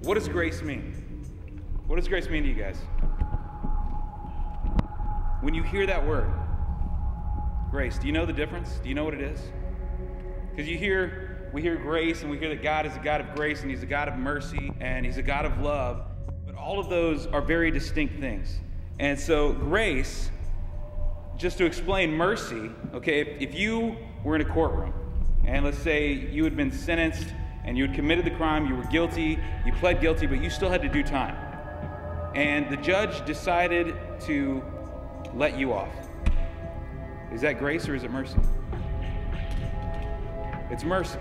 What does grace mean? What does grace mean to you guys? When you hear that word, grace, do you know the difference? Do you know what it is? Because we hear grace, and we hear that God is a God of grace, and He's a God of mercy, and He's a God of love. But all of those are very distinct things. And so grace, just to explain mercy, okay, if you were in a courtroom, and let's say you had been sentenced, and you had committed the crime, you were guilty, you pled guilty, but you still had to do time. And the judge decided to let you off. Is that grace or is it mercy? It's mercy.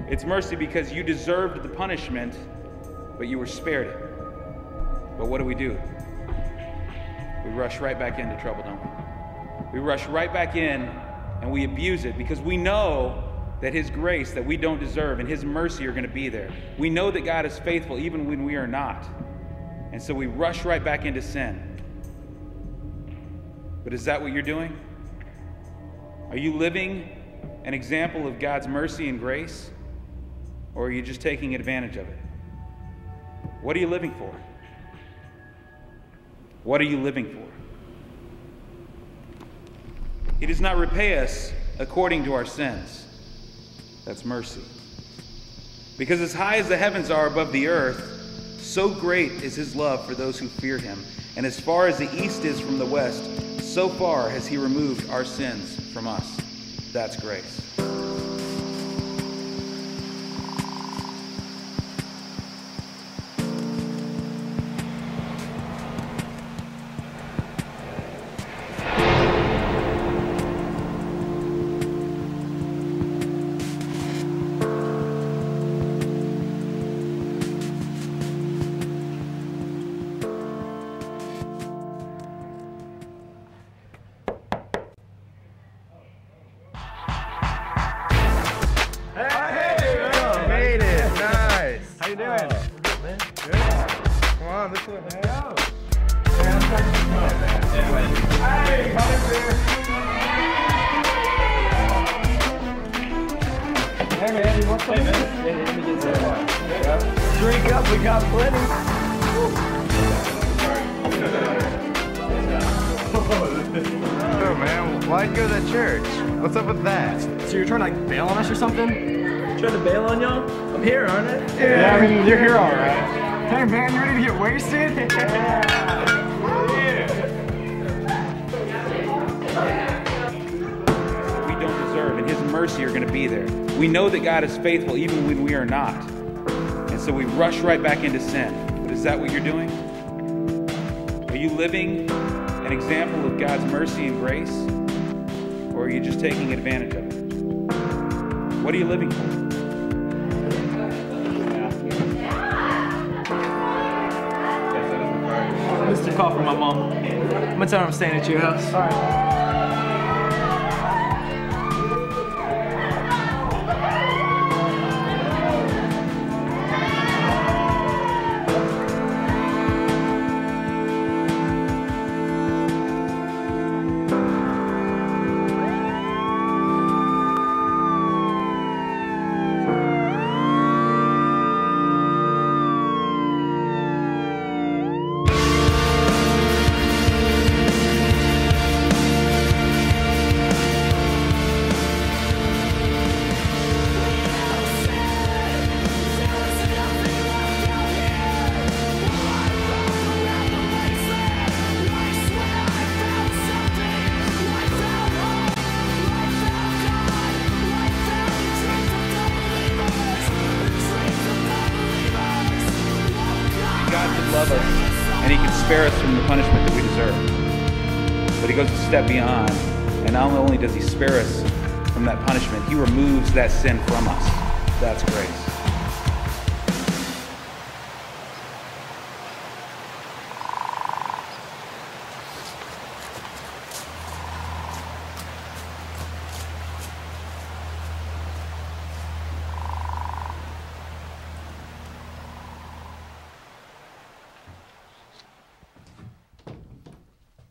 It's mercy because you deserved the punishment, but you were spared it. But what do? We rush right back into trouble, don't we? We rush right back in and we abuse it because we know that His grace that we don't deserve and His mercy are going to be there. We know that God is faithful even when we are not. And so we rush right back into sin. But is that what you're doing? Are you living an example of God's mercy and grace? Or are you just taking advantage of it? What are you living for? What are you living for? He does not repay us according to our sins. That's mercy. Because as high as the heavens are above the earth, so great is His love for those who fear Him. And as far as the east is from the west, so far has He removed our sins from us. That's grace. Drink up, we got plenty. Oh man, why'd you go to that church? What's up with that? So you're trying to like bail on us or something? Trying to bail on y'all? I'm here, aren't I? Yeah, I mean, you're here alright. Hey man, you ready to get wasted? We don't deserve, and His mercy are going to be there. We know that God is faithful even when we are not. And so we rush right back into sin. But is that what you're doing? Are you living an example of God's mercy and grace? Or are you just taking advantage of it? What are you living for? Missed a call from my mom. I'm gonna tell her I'm staying at your house. All right. Love us, and He can spare us from the punishment that we deserve. But He goes a step beyond, and not only does He spare us from that punishment, He removes that sin from us. That's grace.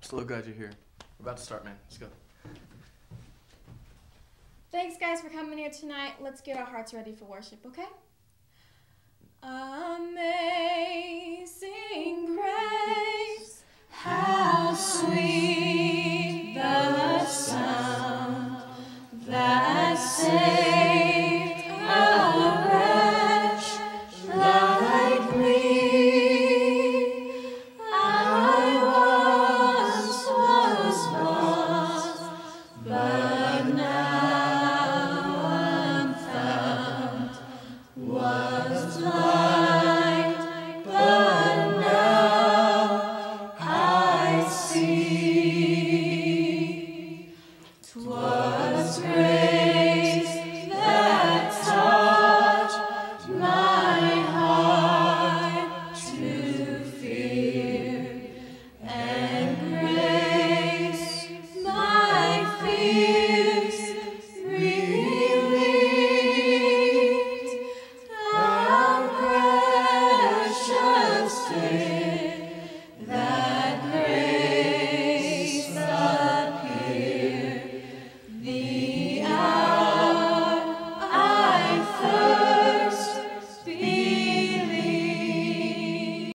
So glad you're here. We're about to start, man. Let's go. Thanks, guys, for coming here tonight. Let's get our hearts ready for worship, okay? Amazing grace, how sweet